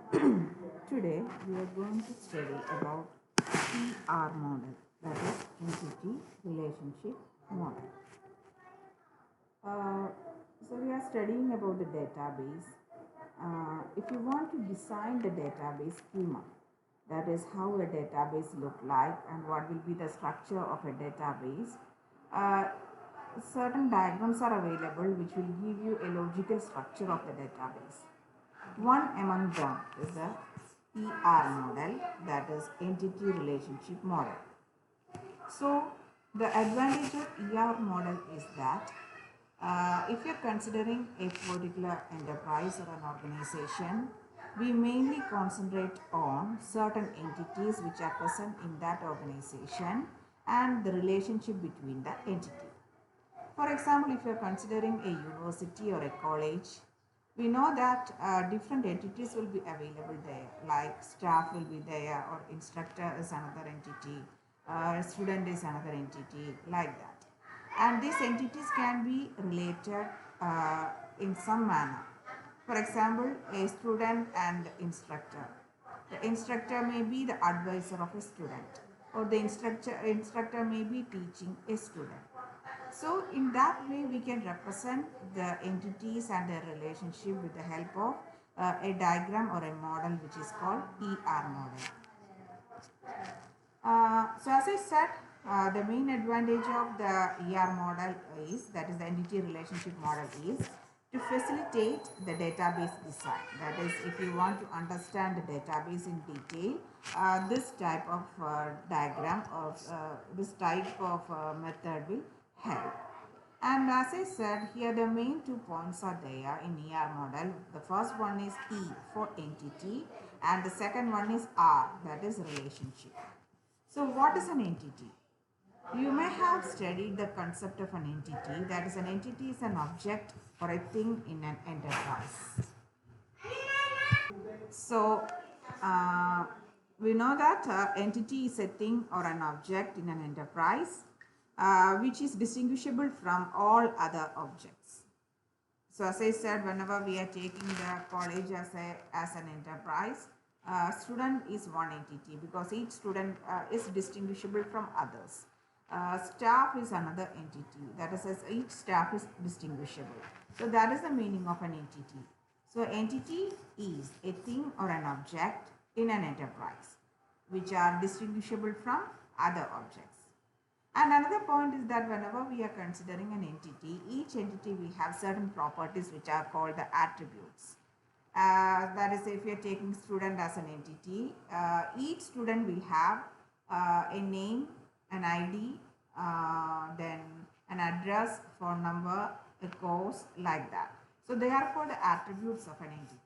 Today we are going to study about ER model, that is entity relationship model. Uh, so we are studying about the database. If you want to design the database schema, that is how a database look like and what will be the structure of a database. Uh, Certain diagrams are available which will give you a logical structure of the database. One among them is the ER model, that is entity relationship model. So the advantage of ER model is that if you're considering a particular enterprise or an organization, we mainly concentrate on certain entities which are present in that organization and the relationship between the entity. For example, if you are considering a university or a college, we know that different entities will be available there, like staff will be there, or instructor is another entity, student is another entity, like that. And these entities can be related in some manner. For example, a student and instructor. The instructor may be the advisor of a student, or the instructor may be teaching a student. So in that way we can represent the entities and their relationship with the help of a diagram or a model which is called ER model. So as I said, the main advantage of the ER model is, that is the entity relationship model, is to facilitate the database design. That is, if you want to understand the database in detail, this type of diagram or this type of method will help. And as I said, here the main 2 points are there in ER model. The first one is E for entity and the second one is R, that is relationship. So what is an entity? You may have studied the concept of an entity. That is, an entity is an object or a thing in an enterprise. So we know that entity is a thing or an object in an enterprise which is distinguishable from all other objects. So as I said, whenever we are taking the college as an enterprise, student is one entity because each student is distinguishable from others. Staff is another entity, that is, as each staff is distinguishable. So that is the meaning of an entity. So entity is a thing or an object in an enterprise which are distinguishable from other objects. And another point is that whenever we are considering an entity, each entity will have certain properties which are called the attributes. That is, if you are taking student as an entity, each student will have a name, an ID, then an address, phone number, a course, like that. So they are called the attributes of an entity.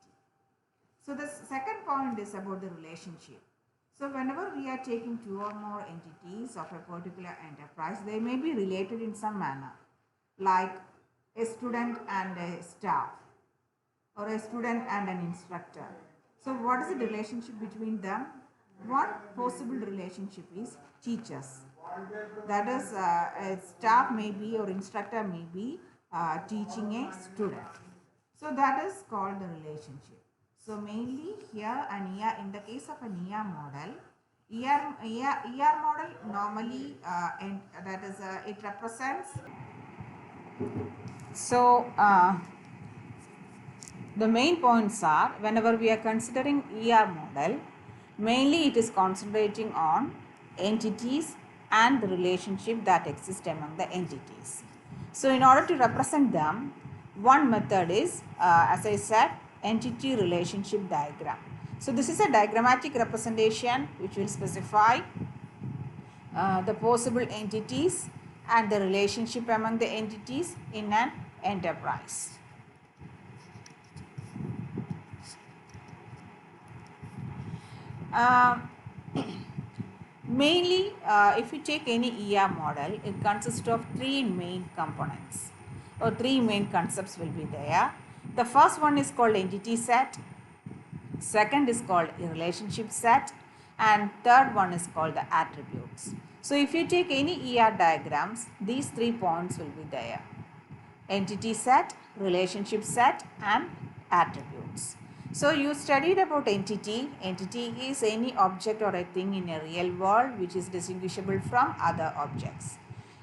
So the second point is about the relationship. So whenever we are taking two or more entities of a particular enterprise, they may be related in some manner, like a student and a staff, or a student and an instructor. So what is the relationship between them? One possible relationship is teachers. That is, a staff may be or instructor may be teaching a student. So that is called the relationship. So mainly here an ER, in the case of an ER model, ER model normally that is it represents. So the main points are, whenever we are considering ER model, mainly it is concentrating on entities and the relationship that exists among the entities. So in order to represent them, one method is, as I said, entity relationship diagram. So this is a diagrammatic representation which will specify the possible entities and the relationship among the entities in an enterprise. Mainly, if you take any ER model, it consists of three main components, or three main concepts will be there. The first one is called entity set, second is called a relationship set, and third one is called the attributes. So if you take any ER diagrams, these 3 points will be there: entity set, relationship set, and attributes. So you studied about entity. Entity is any object or a thing in a real world which is distinguishable from other objects.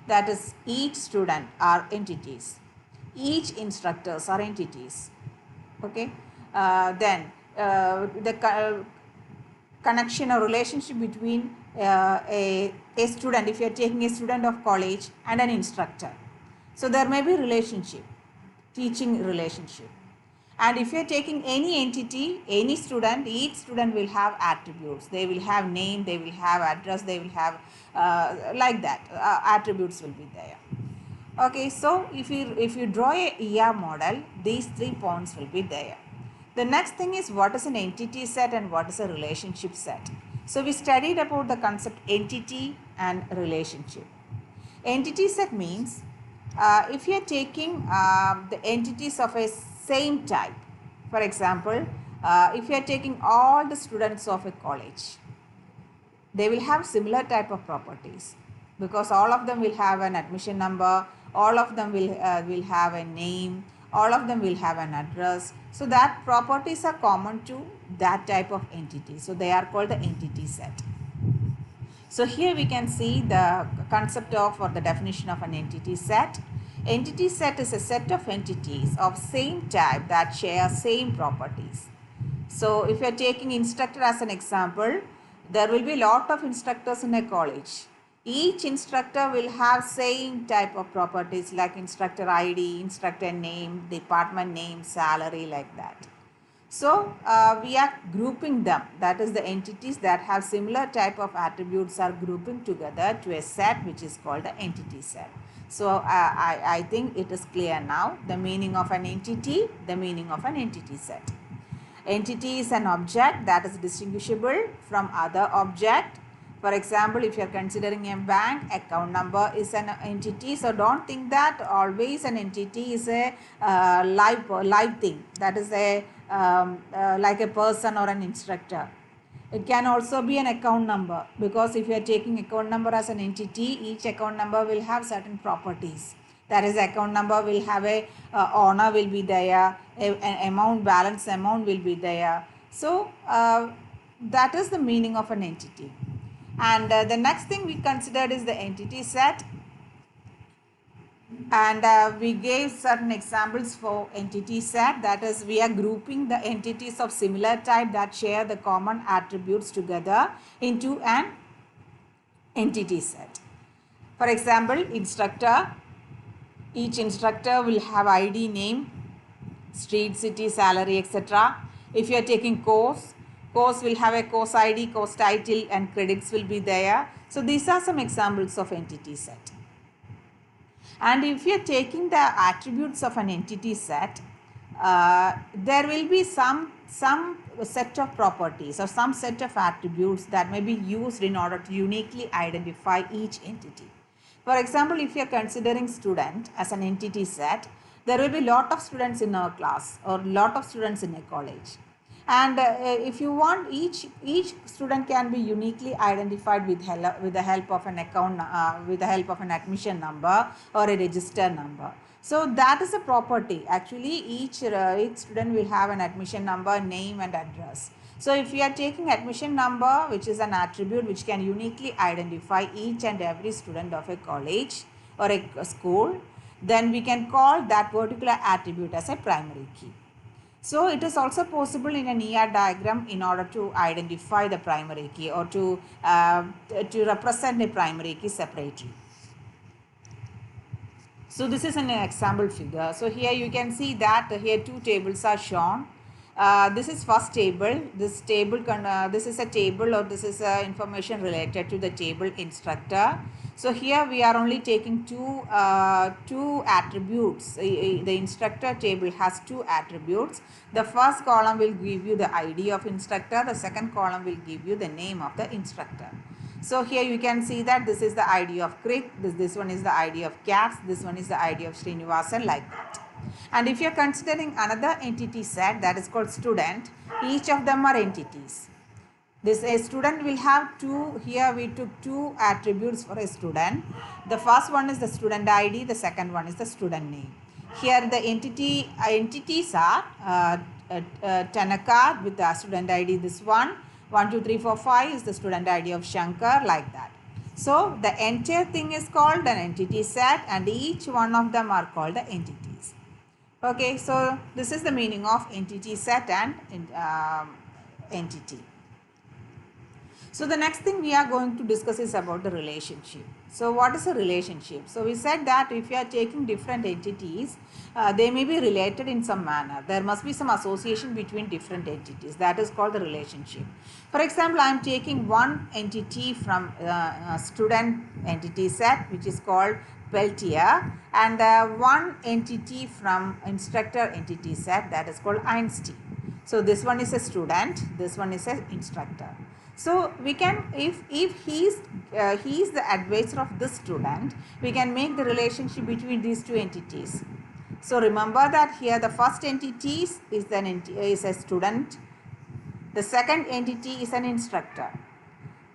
That is, each student are entities. Each instructors are entities. Okay. Then the connection or relationship between a student, if you are taking a student of college and an instructor. So there may be relationship, teaching relationship. And if you are taking any entity, any student, each student will have attributes. They will have name, they will have address, they will have like that. Attributes will be there. Okay, so if you draw a ER model, these 3 points will be there. The next thing is what is an entity set and what is a relationship set. So we studied about the concept entity and relationship. Entity set means if you are taking the entities of a same type. For example, if you are taking all the students of a college, they will have similar type of properties because all of them will have an admission number, all of them will have a name, all of them will have an address. So that properties are common to that type of entity. So they are called the entity set. So here we can see the concept of or the definition of an entity set. Entity set is a set of entities of same type that share same properties. So if you are taking instructor as an example, there will be a lot of instructors in a college. Each instructor will have same type of properties like instructor ID, instructor name, department name, salary, like that. So we are grouping them, that is the entities that have similar type of attributes are grouping together to a set which is called the entity set. So I think it is clear now the meaning of an entity, the meaning of an entity set. Entity is an object that is distinguishable from other object. For example, if you are considering a bank, account number is an entity. So don't think that always an entity is a live thing. That is a like a person or an instructor. It can also be an account number because if you are taking account number as an entity, each account number will have certain properties. That is, account number will have a owner will be there, an amount, balance amount will be there. So that is the meaning of an entity. And the next thing we considered is the entity set. And we gave certain examples for entity set. That is, we are grouping the entities of similar type that share the common attributes together into an entity set. For example, instructor. Each instructor will have ID, name, street, city, salary, etc. If you are taking course will have a course ID, course title, and credits will be there. So these are some examples of entity set. And if you are taking the attributes of an entity set, there will be some set of properties or some set of attributes that may be used in order to uniquely identify each entity. For example, if you are considering student as an entity set, there will be lot of students in our class or lot of students in a college. And if you want, each student can be uniquely identified with the help of an account, with the help of an admission number or a register number. So that is a property. Actually, each student will have an admission number, name, and address. So if we are taking admission number, which is an attribute which can uniquely identify each and every student of a college or a school, then we can call that particular attribute as a primary key. So it is also possible in an ER diagram in order to identify the primary key or to represent a primary key separately. So this is an example figure. So here you can see that here two tables are shown. This is first table. This is a table, or this is information related to the table instructor. So here we are only taking two attributes. The instructor table has two attributes. The first column will give you the ID of instructor. The second column will give you the name of the instructor. So here you can see that this is the ID of Krik, this one is the ID of Cats, this one is the ID of Srinivasan, like that. And if you are considering another entity set, that is called student, each of them are entities. A student will have two. Here we took two attributes for a student. The first one is the student ID, the second one is the student name. Here the entities are Tanaka with the student ID this one. 1, 2, 3, 4, 5 is the student ID of Shankar, like that. So the entire thing is called an entity set and each one of them are called the entities. Okay, so this is the meaning of entity set and entity. So the next thing we are going to discuss is about the relationship. So what is a relationship? So we said that if you are taking different entities, they may be related in some manner. There must be some association between different entities. That is called the relationship. For example, I am taking one entity from student entity set, which is called Peltier, and one entity from instructor entity set, that is called Einstein. So this one is a student, this one is an instructor. So we can, if he is the advisor of this student, we can make the relationship between these two entities. So remember that here the first entity is a student, the second entity is an instructor.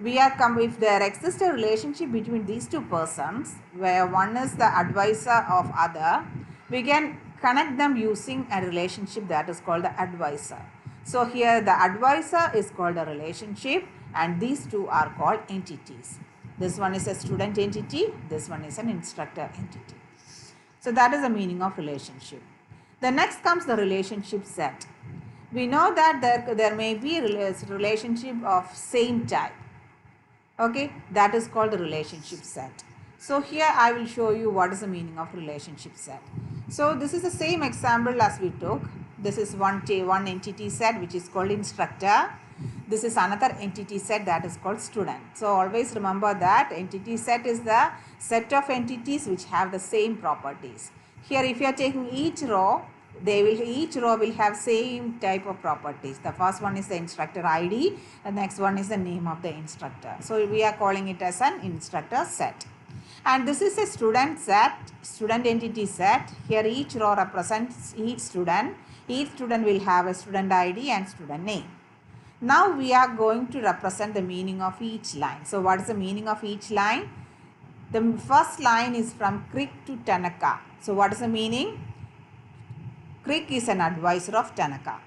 If there exists a relationship between these two persons, where one is the advisor of other, we can connect them using a relationship that is called the advisor. So here the advisor is called a relationship and these two are called entities. This one is a student entity, this one is an instructor entity. So that is the meaning of relationship. The next comes the relationship set. We know that there may be a relationship of same type. Okay, that is called the relationship set. So here I will show you what is the meaning of relationship set. So this is the same example as we took. This is one entity set which is called instructor. This is another entity set that is called student. So always remember that entity set is the set of entities which have the same properties. Here if you are taking each row, each row will have same type of properties. The first one is the instructor ID, the next one is the name of the instructor. So we are calling it as an instructor set. And this is a student set, student entity set. Here each row represents each student. Each student will have a student ID and student name. Now we are going to represent the meaning of each line. So what is the meaning of each line? The first line is from Crick to Tanaka. So what is the meaning? Crick is an advisor of Tanaka.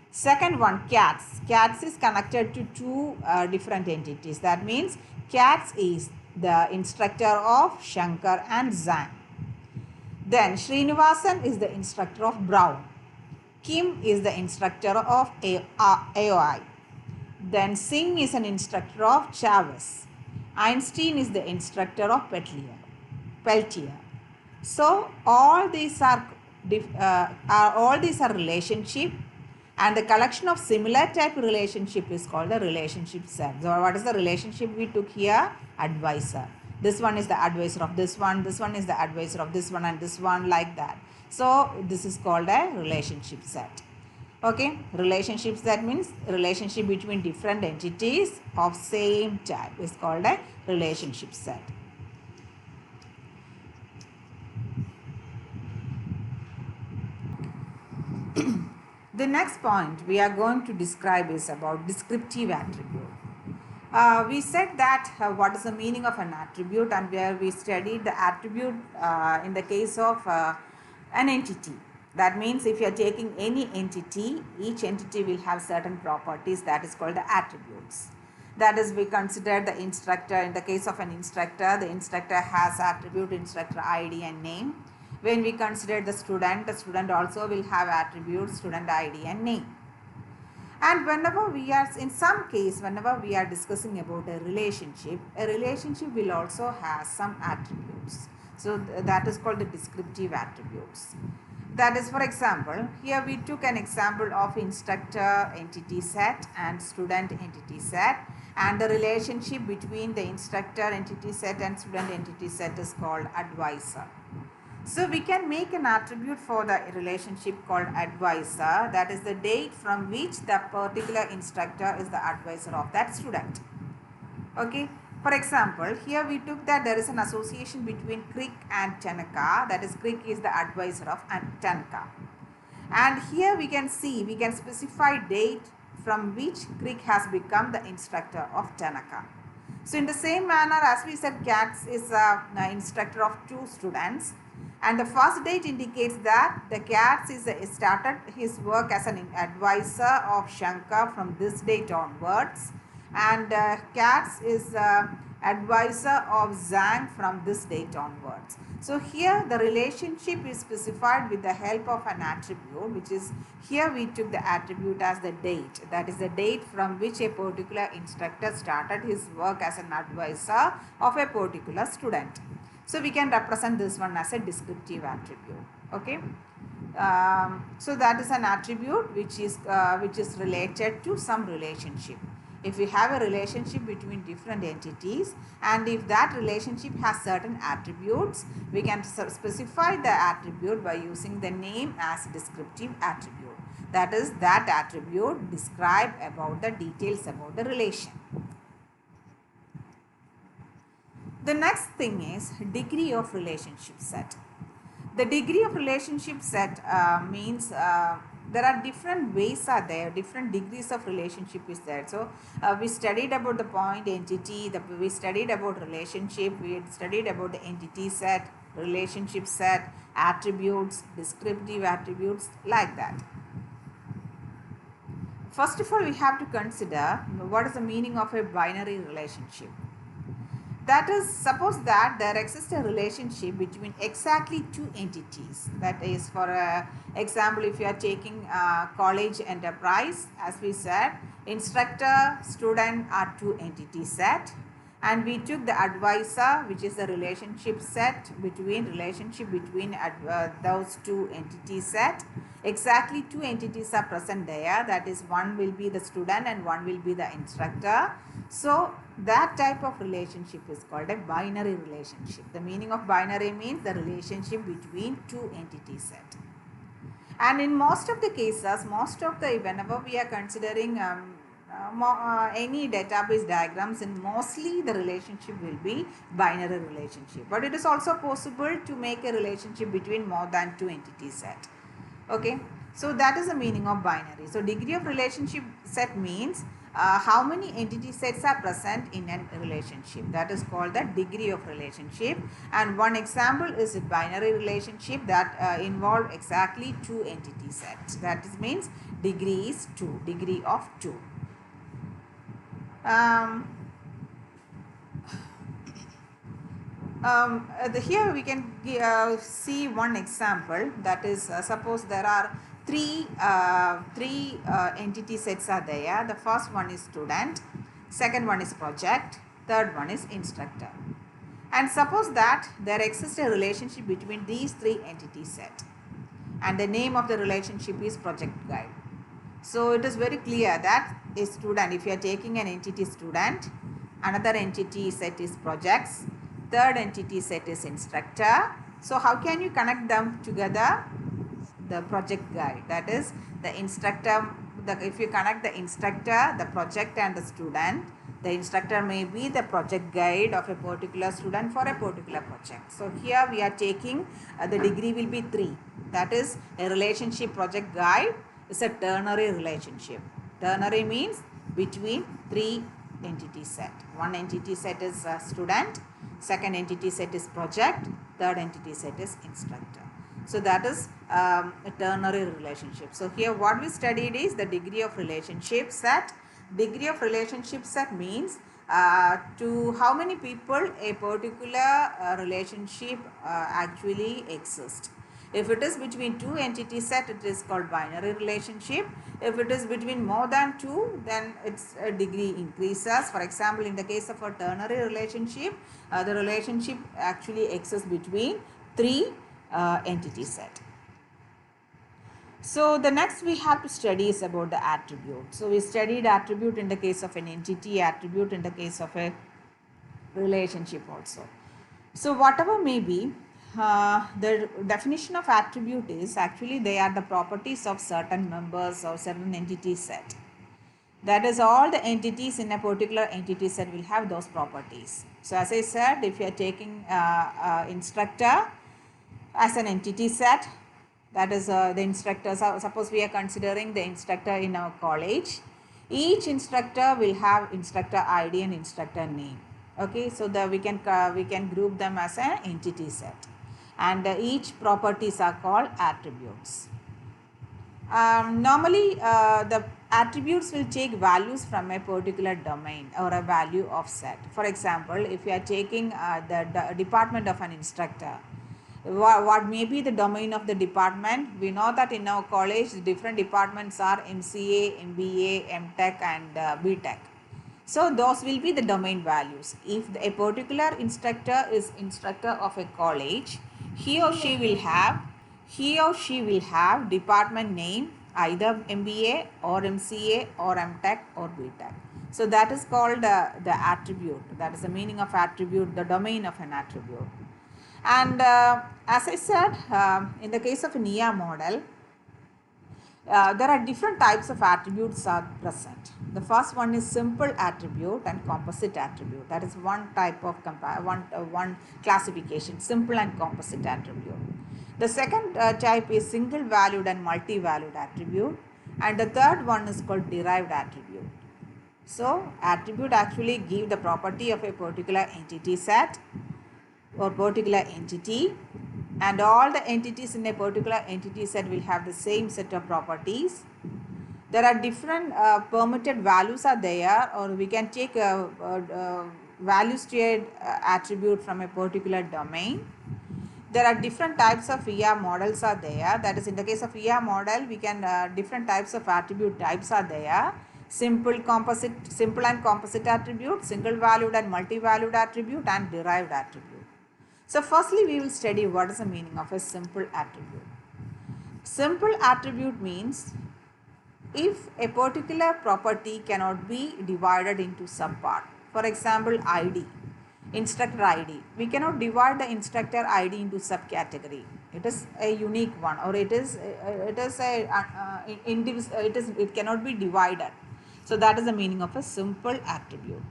Second one, Katz. Katz is connected to two different entities. That means Katz is the instructor of Shankar and Zhang. Then Srinivasan is the instructor of Brown. Kim is the instructor of AOI. Then Singh is an instructor of Chavez. Einstein is the instructor of Peltier. So all these are relationship, and the collection of similar type relationship is called the relationship set. So what is the relationship we took here? Advisor. This one is the advisor of this one is the advisor of this one, and this one, like that. So this is called a relationship set. Okay, relationship set means relationship between different entities of same type is called a relationship set. The next point we are going to describe is about descriptive attribute. We said that what is the meaning of an attribute, and where we studied the attribute in the case of an entity. That means if you are taking any entity, each entity will have certain properties, that is called the attributes. That is, we consider the instructor. In the case of an instructor, the instructor has attribute instructor ID and name. When we consider the student also will have attributes student ID and name. And whenever we are discussing about a relationship will also have some attributes. So that is called the descriptive attributes. That is, for example, here we took an example of instructor entity set and student entity set, and the relationship between the instructor entity set and student entity set is called advisor. So we can make an attribute for the relationship called advisor, that is the date from which the particular instructor is the advisor of that student. Okay. For example, here we took that there is an association between Crick and Tanaka, that is Crick is the advisor of Tanaka. And here we can specify date from which Crick has become the instructor of Tanaka. So in the same manner as we said, Katz is the instructor of two students. And the first date indicates that the Katz is started his work as an advisor of Shankar from this date onwards, and Katz is advisor of Zhang from this date onwards. So here the relationship is specified with the help of an attribute, which is, here we took the attribute as the date, that is the date from which a particular instructor started his work as an advisor of a particular student. So we can represent this one as a descriptive attribute. Okay. So that is an attribute which is related to some relationship. If we have a relationship between different entities, and if that relationship has certain attributes, we can specify the attribute by using the name as descriptive attribute. That is, that attribute describe about the details about the relation. The next thing is degree of relationship set. The degree of relationship set means there are different ways are there, different degrees of relationship is there. So we studied about the point entity, we studied about relationship, we studied about the entity set, relationship set, attributes, descriptive attributes, like that. First of all, we have to consider what is the meaning of a binary relationship. That is, suppose that there exists a relationship between exactly two entities. That is, for example, if you are taking college enterprise, as we said, instructor, student are two entity set, and we took the advisor, which is the relationship between those two entity set. Exactly two entities are present there, that is, one will be the student and one will be the instructor. So that type of relationship is called a binary relationship. The meaning of binary means the relationship between two entity set. And in most of the cases, whenever we are considering any database diagrams, and mostly the relationship will be binary relationship. But it is also possible to make a relationship between more than two entity set. Okay, so that is the meaning of binary. So degree of relationship set means how many entity sets are present in a relationship. That is called the degree of relationship. And one example is a binary relationship that involve exactly two entity sets. That means degree is 2, degree of 2. Here we can see one example, that is suppose there are three entity sets are there. The first one is student, second one is project, third one is instructor. And suppose that there exists a relationship between these three entity set, and the name of the relationship is project guide. So it is very clear that a student, if you are taking an entity student, another entity set is projects, third entity set is instructor. So how can you connect them together? The project guide, that is the instructor. If you connect the instructor, the project and the student, the instructor may be the project guide of a particular student for a particular project. So here we are taking the degree will be 3. That is, a relationship project guide is a ternary relationship. Ternary means between 3 entity set. One entity set is student, second entity set is project, third entity set is instructor. So that is a ternary relationship. So here what we studied is the degree of relationship set. Degree of relationship set means to how many people a particular relationship actually exists. If it is between two entity set, it is called binary relationship. If it is between more than 2, then its degree increases. For example, in the case of a ternary relationship, the relationship actually exists between 3 entity set. So the next we have to study is about the attribute. So we studied attribute in the case of an entity, attribute in the case of a relationship also. So whatever may be, the definition of attribute is actually they are the properties of certain members or certain entity set. That is, all the entities in a particular entity set will have those properties. So as I said, if you are taking instructor as an entity set, that is the instructor. Suppose we are considering the instructor in our college. Each instructor will have instructor ID and instructor name. Okay, so we can group them as an entity set. and each properties are called attributes. Normally, the attributes will take values from a particular domain or a value of set. For example, if you are taking the department of an instructor, what may be the domain of the department? We know that in our college, the different departments are MCA, MBA, MTech, and BTech. So those will be the domain values. If a particular instructor is instructor of a college, he or she will have department name, either MBA or MCA or MTech or BTech. So that is called the attribute. That is the meaning of attribute, the domain of an attribute. And as I said, in the case of an ER model, there are different types of attributes are present. The first one is simple attribute and composite attribute. That is one type of one classification, simple and composite attribute. The second type is single valued and multi-valued attribute, and the third one is called derived attribute. So attribute actually give the property of a particular entity set or particular entity, and all the entities in a particular entity set will have the same set of properties. There are different permitted values are there, or we can take values to a attribute from a particular domain. There are different types of ER models are there. That is, in the case of ER model, we can different types of attribute types are there. Simple and composite attribute, single valued and multi-valued attribute, and derived attribute. So firstly, we will study what is the meaning of a simple attribute. Simple attribute means if a particular property cannot be divided into subpart. For example, ID, instructor ID. We cannot divide the instructor ID into subcategory. It is a unique one, or it cannot be divided. So that is the meaning of a simple attribute.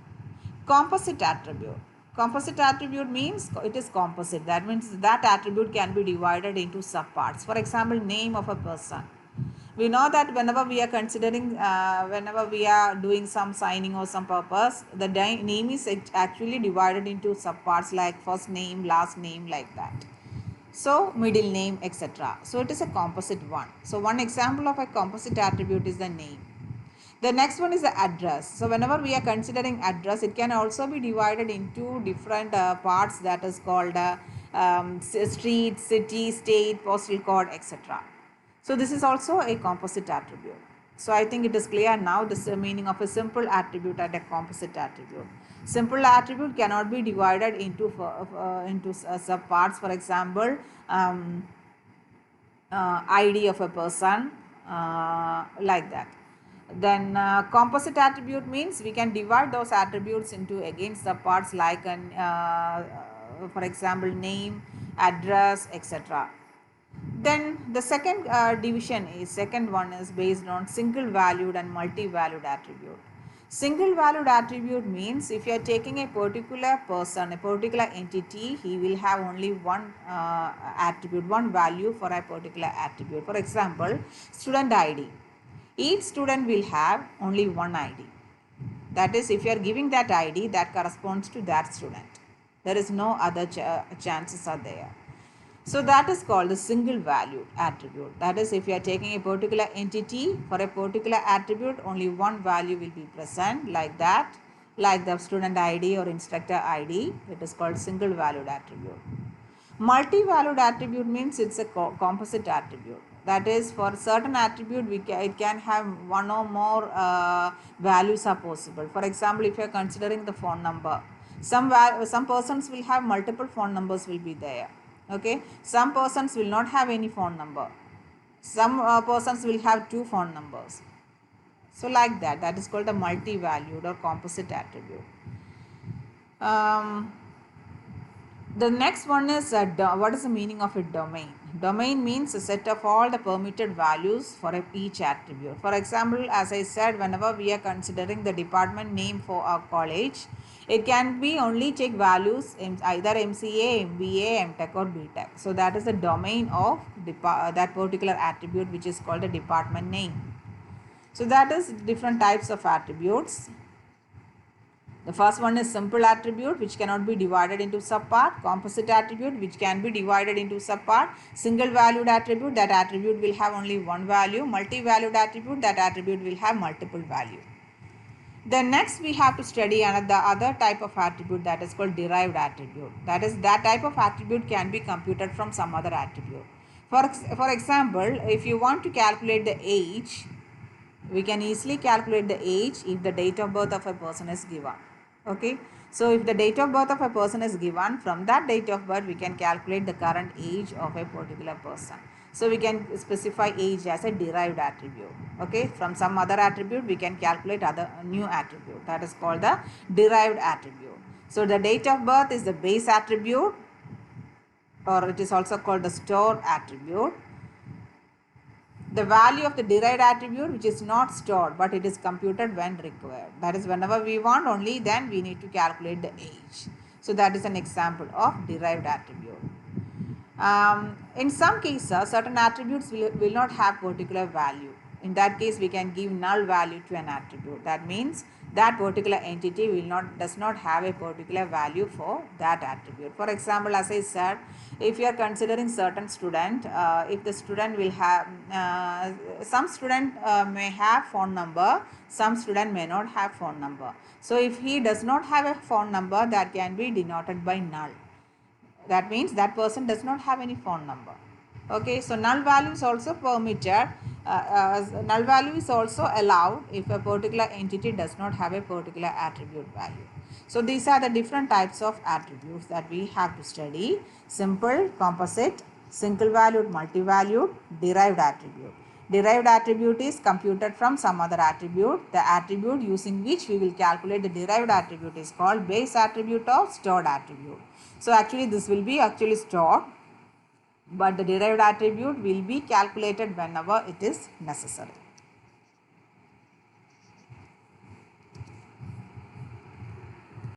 Composite attribute. Composite attribute means it is composite. That means that attribute can be divided into subparts. For example, name of a person. We know that whenever we are considering, whenever we are doing some signing or some purpose, the name is actually divided into subparts like first name, last name, like that. So middle name, etc. So it is a composite one. So one example of a composite attribute is the name. The next one is the address. So whenever we are considering address, it can also be divided into different parts, that is called street, city, state, postal code, etc. So this is also a composite attribute. So I think it is clear now this is the meaning of a simple attribute and a composite attribute. Simple attribute cannot be divided into subparts. For example, ID of a person, like that. Then composite attribute means we can divide those attributes into again subparts like for example, name, address, etc. Then the second second one is based on single valued and multi-valued attribute. Single valued attribute means if you are taking a particular person, a particular entity, he will have only one attribute, one value for a particular attribute. For example, student ID. Each student will have only one ID. That is, if you are giving that ID, that corresponds to that student. There is no other chances are there. So that is called the single value attribute. That is, if you are taking a particular entity for a particular attribute, only one value will be present, like that, like the student ID or instructor ID. It is called single valued attribute. Multi-valued attribute means it's a composite attribute. That is, for certain attribute, it can have one or more values are possible. For example, if you are considering the phone number, some persons will have multiple phone numbers will be there. Okay, some persons will not have any phone number. Some persons will have two phone numbers. So like that, that is called a multi-valued or composite attribute. The next one is what is the meaning of a domain? Domain means a set of all the permitted values for each attribute. For example, as I said, whenever we are considering the department name for our college, it can be only take values in either MCA, MBA, MTech or BTech. So that is the domain of that particular attribute, which is called a department name. So that is different types of attributes. The first one is simple attribute which cannot be divided into subpart, composite attribute which can be divided into subpart, single valued attribute, that attribute will have only one value, multi-valued attribute, that attribute will have multiple value. Then next we have to study another other type of attribute that is called derived attribute. That is, that type of attribute can be computed from some other attribute. For example, if you want to calculate the age, we can easily calculate the age if the date of birth of a person is given. Okay, so if the date of birth of a person is given, from that date of birth we can calculate the current age of a particular person. So we can specify age as a derived attribute. Okay, from some other attribute we can calculate other new attribute, that is called the derived attribute. So the date of birth is the base attribute, or it is also called the stored attribute. The value of the derived attribute which is not stored but it is computed when required. That is, whenever we want, only then we need to calculate the age. So that is an example of derived attribute. In some cases, certain attributes will not have particular value. In that case, we can give null value to an attribute. That means that particular entity does not have a particular value for that attribute. For example, as I said, if you are considering certain student, if the student will have, some student may have phone number, some student may not have phone number. So if he does not have a phone number, that can be denoted by null. That means that person does not have any phone number. Okay, so null value is also permitted. Null value is also allowed if a particular entity does not have a particular attribute value. So these are the different types of attributes that we have to study: simple, composite, single valued, multi-valued, derived attribute. Derived attribute is computed from some other attribute. The attribute using which we will calculate the derived attribute is called base attribute or stored attribute. So actually this will be stored, but the derived attribute will be calculated whenever it is necessary.